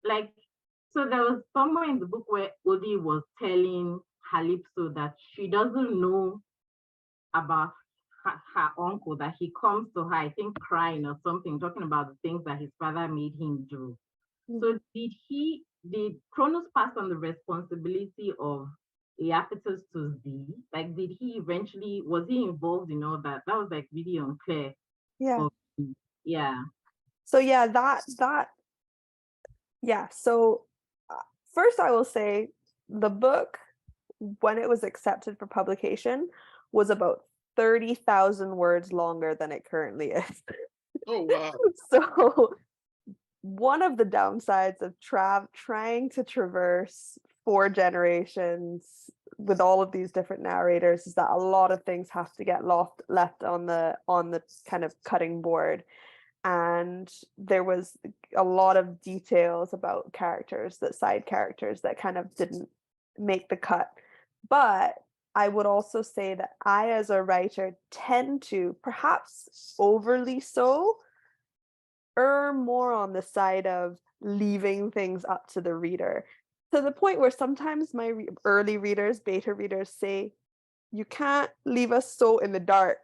like, so there was somewhere in the book where Odi was telling Calypso that she doesn't know about her uncle, that he comes to her, I think crying or something, talking about the things that his father made him do. So did Cronus pass on the responsibility of Iapetus to Z? Like, did he eventually, was he involved in all that? That was like really unclear. Yeah. Yeah. So yeah, so first I will say the book, when it was accepted for publication, was about 30,000 words longer than it currently is. Oh, wow. So one of the downsides of trying to traverse 4 generations with all of these different narrators is that a lot of things have to get left on the kind of cutting board. And there was a lot of details about side characters that kind of didn't make the cut. But I would also say that I, as a writer, tend to, perhaps overly so, err more on the side of leaving things up to the reader, to the point where sometimes my early readers, beta readers, say, you can't leave us so in the dark.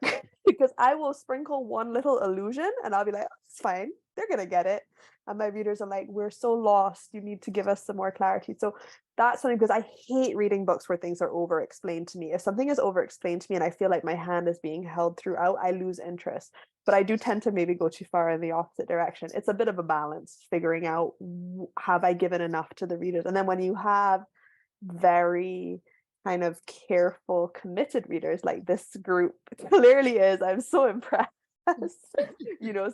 Because I will sprinkle one little illusion and I'll be like, oh, it's fine, they're gonna get it. And my readers are like, we're so lost, you need to give us some more clarity. So that's something, because I hate reading books where things are over explained to me. If something is over explained to me and I feel like my hand is being held throughout, I lose interest. But I do tend to maybe go too far in the opposite direction. It's a bit of a balance, figuring out, have I given enough to the readers? And then when you have very kind of careful, committed readers like this group clearly is, I'm so impressed.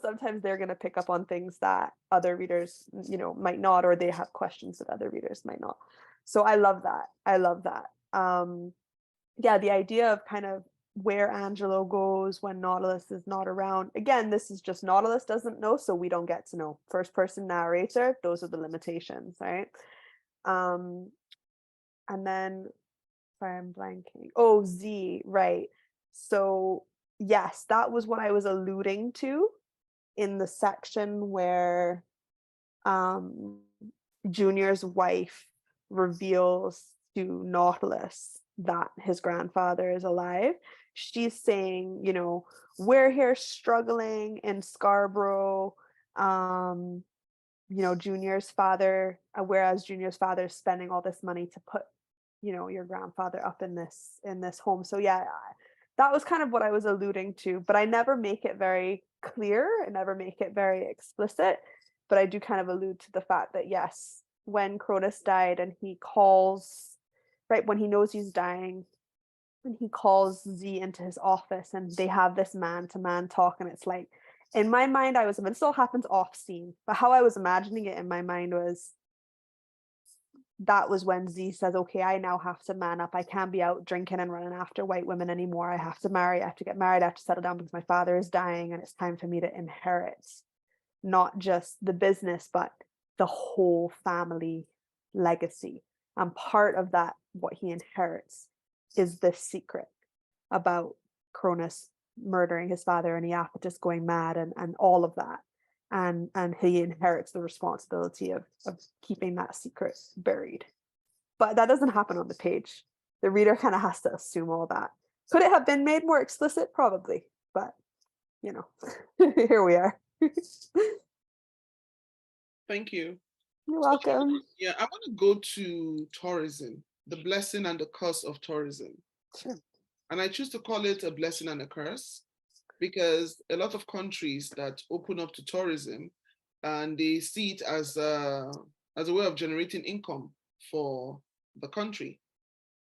Sometimes they're going to pick up on things that other readers, might not, or they have questions that other readers might not. So I love that. The idea of kind of where Angelo goes when Nautilus is not around. Again, this is just Nautilus doesn't know, so we don't get to know. First person narrator, those are the limitations, right? And then, sorry, I'm blanking. Oh, Z, right. So yes, that was what I was alluding to in the section where Junior's wife reveals to Nautilus that his grandfather is alive. She's saying, we're here struggling in Scarborough. Junior's father, whereas Junior's father is spending all this money to put, your grandfather up in this home. So yeah, that was kind of what I was alluding to, but I never make it very clear. I never make it very explicit, but I do kind of allude to the fact that yes, when Cronus died and he calls, right, when he knows he's dying, and he calls Z into his office and they have this man-to-man talk, and it's like, in my mind, this all happens off scene, but how I was imagining it in my mind was, that was when Z says, okay, I now have to man up. I can't be out drinking and running after white women anymore. I have to marry, I have to get married, I have to settle down because my father is dying and it's time for me to inherit not just the business, but the whole family legacy. And part of that, what he inherits, is this secret about Cronus murdering his father and Iapetus going mad and all of that. And he inherits the responsibility of keeping that secret buried. But that doesn't happen on the page. The reader kind of has to assume all that. Could it have been made more explicit? Probably, but you know, here we are. Thank you. You're welcome. Yeah, I want to go to tourism, the blessing and the curse of tourism. Sure. And I choose to call it a blessing and a curse because a lot of countries that open up to tourism and they see it as a way of generating income for the country.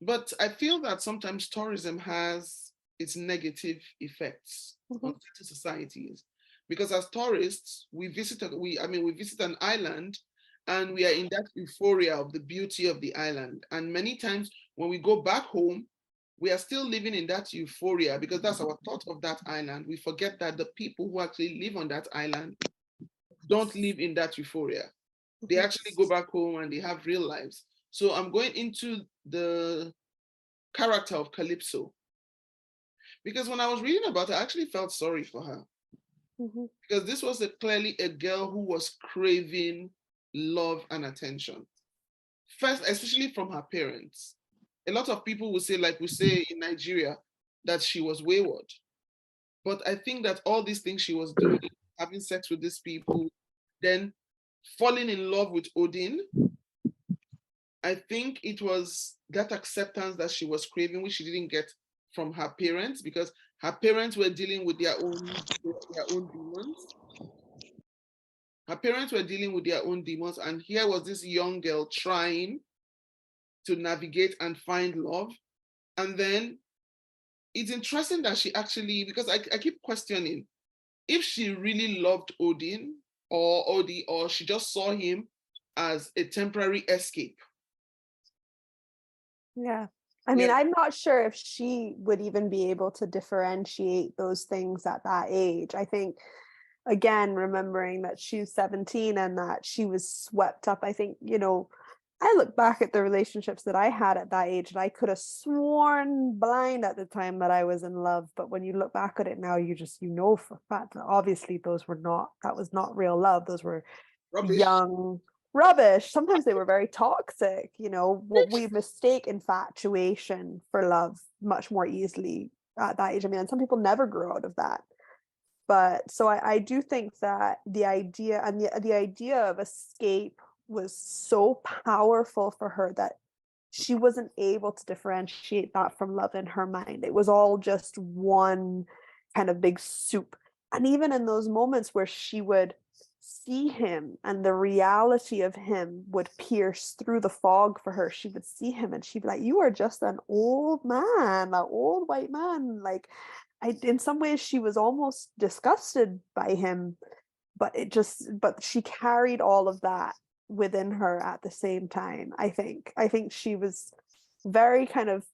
But I feel that sometimes tourism has its negative effects on certain societies. Because as tourists, we visit an island and we are in that euphoria of the beauty of the island. And many times when we go back home, we are still living in that euphoria because that's our thought of that island. We forget that the people who actually live on that island don't live in that euphoria. They actually go back home and they have real lives. So I'm going into the character of Calypso. Because when I was reading about her, I actually felt sorry for her. Because this was clearly a girl who was craving love and attention. First, especially from her parents. A lot of people will say, like we say in Nigeria, that she was wayward. But I think that all these things she was doing, having sex with these people, then falling in love with Odin, I think it was that acceptance that she was craving, which she didn't get from her parents, because her parents were dealing with their own demons. Her parents were dealing with their own demons, and here was this young girl trying to navigate and find love. And then it's interesting that she actually, because I keep questioning if she really loved Odin or she just saw him as a temporary escape. Yeah. I mean, I'm not sure if she would even be able to differentiate those things at that age. I think, again, remembering that she's 17 and that she was swept up, I think, you know, I look back at the relationships that I had at that age and I could have sworn blind at the time that I was in love. But when you look back at it now, you know for a fact that obviously that was not real love. Those were Rubbish. Young rubbish. Sometimes they were very toxic, you know, what we mistake infatuation for love much more easily at that age. I mean, and some people never grew out of that. But so I do think that the idea and the idea of escape was so powerful for her that she wasn't able to differentiate that from love in her mind. It was all just one kind of big soup. And even in those moments where she would see him and the reality of him would pierce through the fog for her, she would see him and she'd be like, you are just an old man, an old white man. Like, in some ways she was almost disgusted by him, but she carried all of that within her at the same time. I think she was very kind of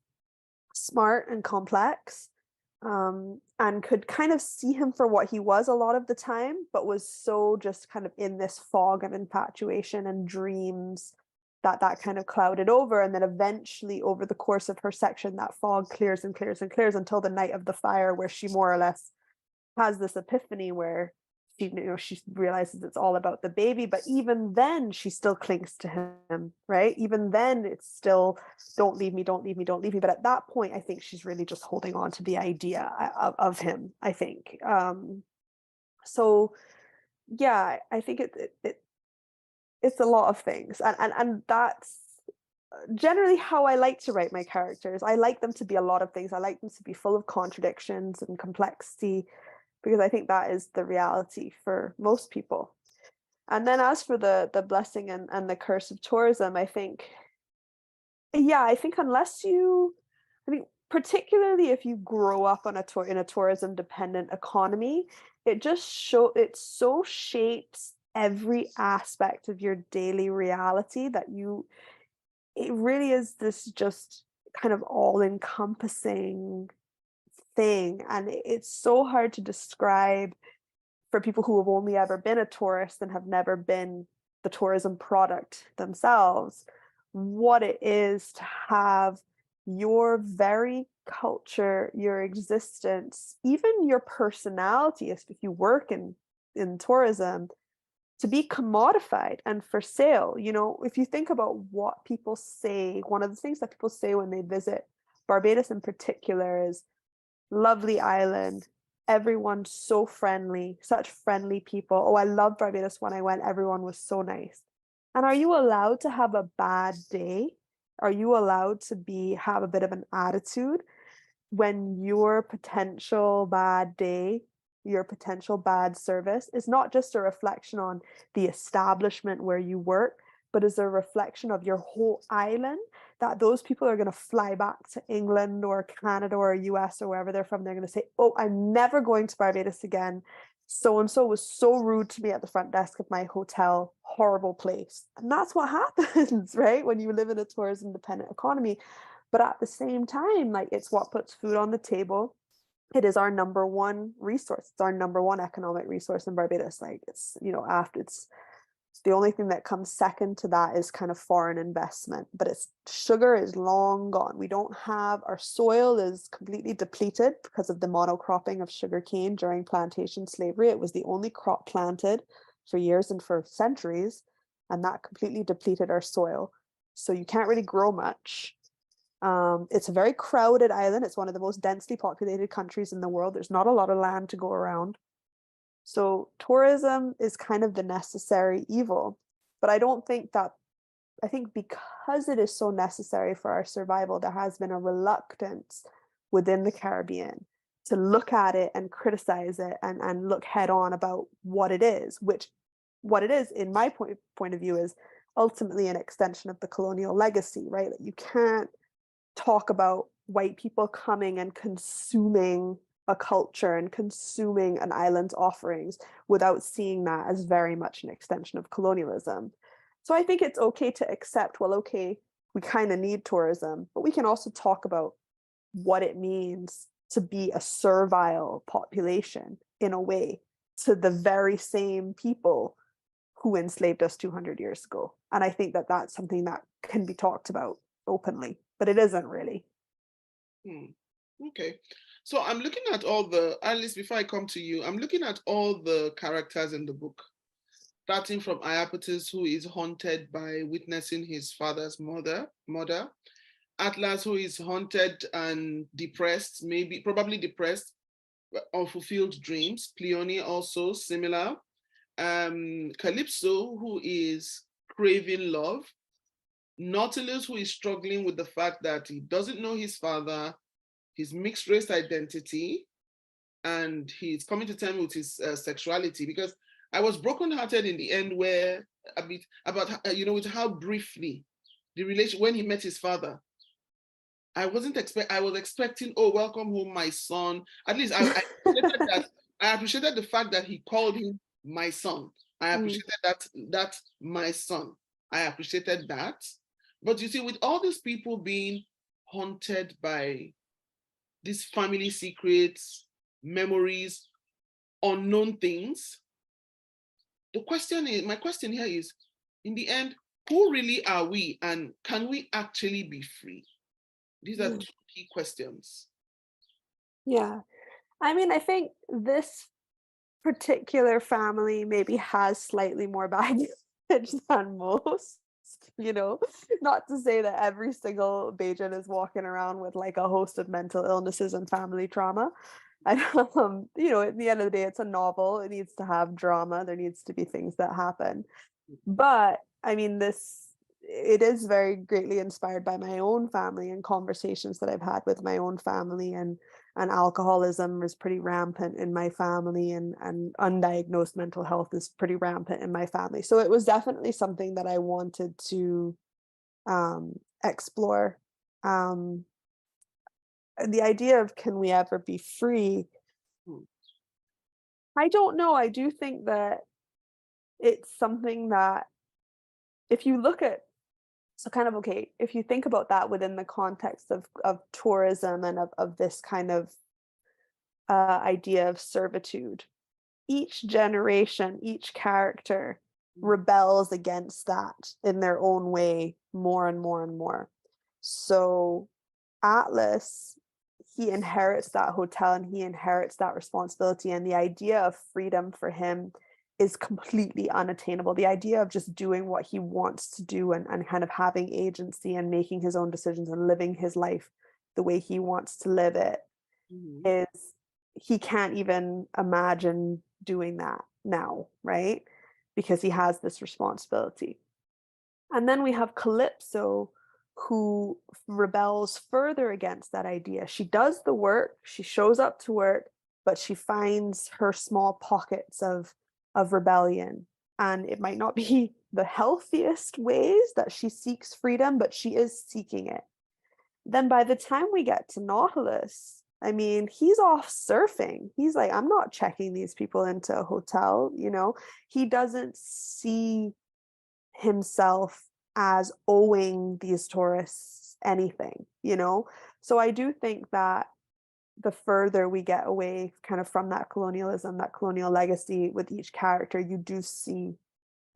smart and complex, and could kind of see him for what he was a lot of the time, but was so just kind of in this fog of infatuation and dreams that kind of clouded over. And then eventually over the course of her section, that fog clears and clears and clears until the night of the fire, where she more or less has this epiphany where she realizes it's all about the baby. But even then she still clings to him, right? Even then it's still, don't leave me, don't leave me, don't leave me. But at that point I think she's really just holding on to the idea of him, I think. So yeah, I think it's a lot of things, and that's generally how I like to write my characters. I like them to be a lot of things. I like them to be full of contradictions and complexity, because I think that is the reality for most people. And then as for the blessing and the curse of tourism, I think unless particularly if you grow up on in a tourism dependent economy, it so shapes every aspect of your daily reality that it really is this just kind of all-encompassing thing, and it's so hard to describe for people who have only ever been a tourist and have never been the tourism product themselves, what it is to have your very culture, your existence, even your personality, if you work in tourism, to be commodified and for sale. You know, if you think about what people say, one of the things that people say when they visit Barbados in particular is lovely island, everyone's so friendly, such friendly people. Oh, I loved Barbados when I went, everyone was so nice. And are you allowed to have a bad day? Are you allowed to have a bit of an attitude when your potential bad day, your potential bad service is not just a reflection on the establishment where you work, but is a reflection of your whole island, that those people are going to fly back to England or Canada or US or wherever they're from. They're going to say, oh, I'm never going to Barbados again. So and so was so rude to me at the front desk of my hotel, horrible place. And that's what happens, right? When you live in a tourism dependent economy. But at the same time, like, it's what puts food on the table. It is our number one resource. It's our number one economic resource in Barbados. Like, it's, you know, after it's the only thing that comes second to that is kind of foreign investment, but it's sugar is long gone. We don't have, our soil is completely depleted because of the monocropping of sugarcane during plantation slavery. It was the only crop planted for years and for centuries, and that completely depleted our soil. So you can't really grow much. It's a very crowded island. It's one of the most densely populated countries in the world. There's not a lot of land to go around. So tourism is kind of the necessary evil. But I think because it is so necessary for our survival, there has been a reluctance within the Caribbean to look at it and criticize it and look head on about what it is, which what it is, in my point of view, is ultimately an extension of the colonial legacy, right? Like, you can't talk about white people coming and consuming a culture and consuming an island's offerings without seeing that as very much an extension of colonialism. So I think it's okay to accept, well, okay, we kind of need tourism, but we can also talk about what it means to be a servile population in a way to the very same people who enslaved us 200 years ago. And I think that that's something that can be talked about openly, but it isn't really. Okay. So I'm looking at all the, Alice, before I come to you, I'm looking at all the characters in the book, starting from Iapetus, who is haunted by witnessing his father's murder, Atlas, who is haunted and depressed, probably depressed, unfulfilled dreams, Pleione also similar, Calypso, who is craving love, Nautilus, who is struggling with the fact that he doesn't know his father, his mixed race identity, and he's coming to terms with his sexuality. Because I was brokenhearted in the end, where a bit about with how briefly the relation, when he met his father. I was expecting, oh, welcome home, my son. At least I appreciated that. I appreciated the fact that he called him my son. I appreciated that my son. I appreciated that. But you see, with all these people being haunted by these family secrets, memories, unknown things, my question here is, in the end, who really are we, and can we actually be free? These are two key questions. Yeah. I mean, I think this particular family maybe has slightly more baggage than most, not to say that every single Bajan is walking around with like a host of mental illnesses and family trauma. And, at the end of the day, it's a novel. It needs to have drama. There needs to be things that happen. But I mean, it is very greatly inspired by my own family and conversations that I've had with my own family, and alcoholism is pretty rampant in my family, and undiagnosed mental health is pretty rampant in my family. So it was definitely something that I wanted to explore. The idea of, can we ever be free? I don't know. I do think that it's something that, if you look at So kind of, okay, if you think about that within the context of tourism and of this kind of idea of servitude, each generation, each character rebels against that in their own way more and more and more. So Atlas, he inherits that hotel and he inherits that responsibility, and the idea of freedom for him is completely unattainable. The idea of just doing what he wants to do and kind of having agency and making his own decisions and living his life the way he wants to live it is, he can't even imagine doing that now, right? Because he has this responsibility. And then we have Calypso, who rebels further against that idea. She does the work, she shows up to work, but she finds her small pockets of rebellion. And it might not be the healthiest ways that she seeks freedom, but she is seeking it. Then by the time we get to Nautilus, I mean, he's off surfing. He's like, I'm not checking these people into a hotel, you know? He doesn't see himself as owing these tourists anything, you know? So I do think that the further we get away kind of from that colonialism, that colonial legacy with each character, you do see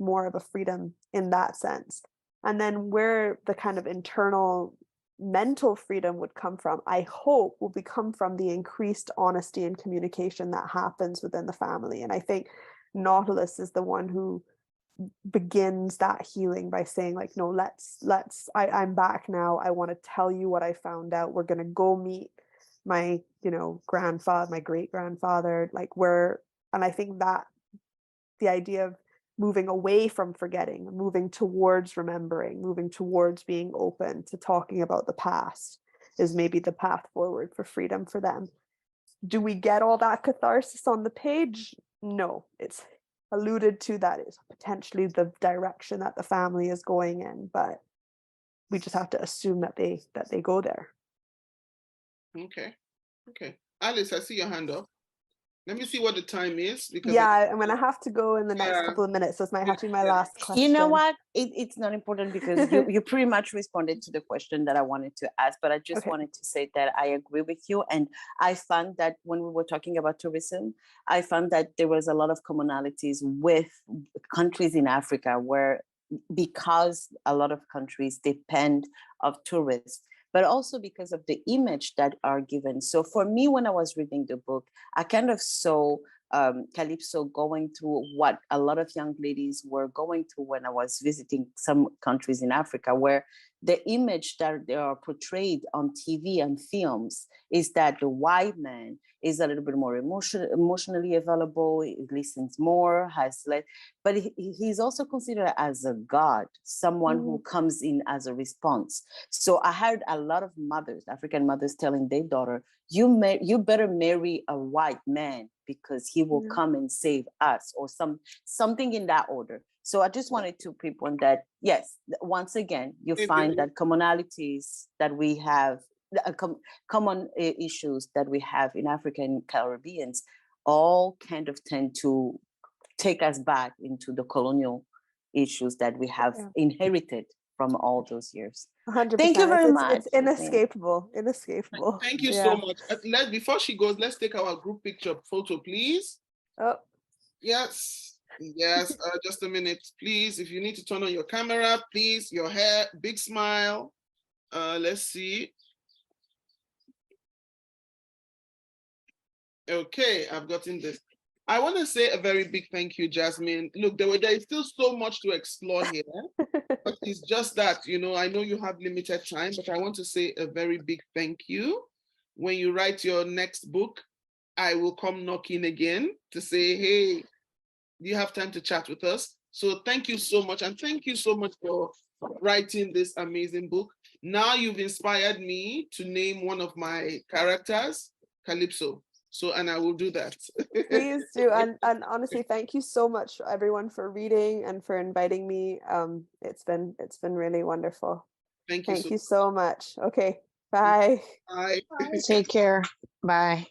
more of a freedom in that sense. And then where the kind of internal mental freedom would come from, I hope, will come from the increased honesty and communication that happens within the family. And I think Nautilus is the one who begins that healing by saying, like, no, I'm back now. I want to tell you what I found out. We're going to go meet my, you know, grandfather, my great grandfather, like and I think that the idea of moving away from forgetting, moving towards remembering, moving towards being open to talking about the past is maybe the path forward for freedom for them. Do we get all that catharsis on the page? No, it's alluded to that is potentially the direction that the family is going in, but we just have to assume that they go there. Okay. Alice, I see your hand up. Let me see what the time is, because Yeah, I'm gonna have to go in the next couple of minutes, so this might have to be my last question. You know what? It's not important because you pretty much responded to the question that I wanted to ask, but I just wanted to say that I agree with you. And I found that when we were talking about tourism, I found that there was a lot of commonalities with countries in Africa where, because a lot of countries depend of tourists, but also because of the image that are given. So for me, when I was reading the book, I kind of saw Calypso going through what a lot of young ladies were going through when I was visiting some countries in Africa, where the image that they are portrayed on TV and films is that the white man is a little bit more emotionally available, he listens more, has less, but he's also considered as a god, someone who comes in as a response. So I heard a lot of mothers, African mothers, telling their daughter, you better marry a white man because he will come and save us, or something in that order. So I just wanted to pinpoint that, yes, once again, you find that commonalities that we have, common issues that we have in African Caribbeans, all kind of tend to take us back into the colonial issues that we have inherited from all those years. 100%. Thank you very much. It's inescapable. Thank you so much. Before she goes, let's take our group picture photo, please. Oh. Yes. Just a minute, please. If you need to turn on your camera, please. Your hair, big smile. Let's see. Okay, I've gotten this. I want to say a very big thank you, Jasmine. Look, there is still so much to explore here, but it's just that, I know you have limited time, but I want to say a very big thank you. When you write your next book, I will come knocking again to say, hey, do you have time to chat with us? So thank you so much. And thank you so much for writing this amazing book. Now you've inspired me to name one of my characters, Calypso. So, and I will do that. Please do. And honestly, thank you so much, everyone, for reading and for inviting me. It's been really wonderful. Thank you so much. Okay. Bye. Bye. Take care. Bye.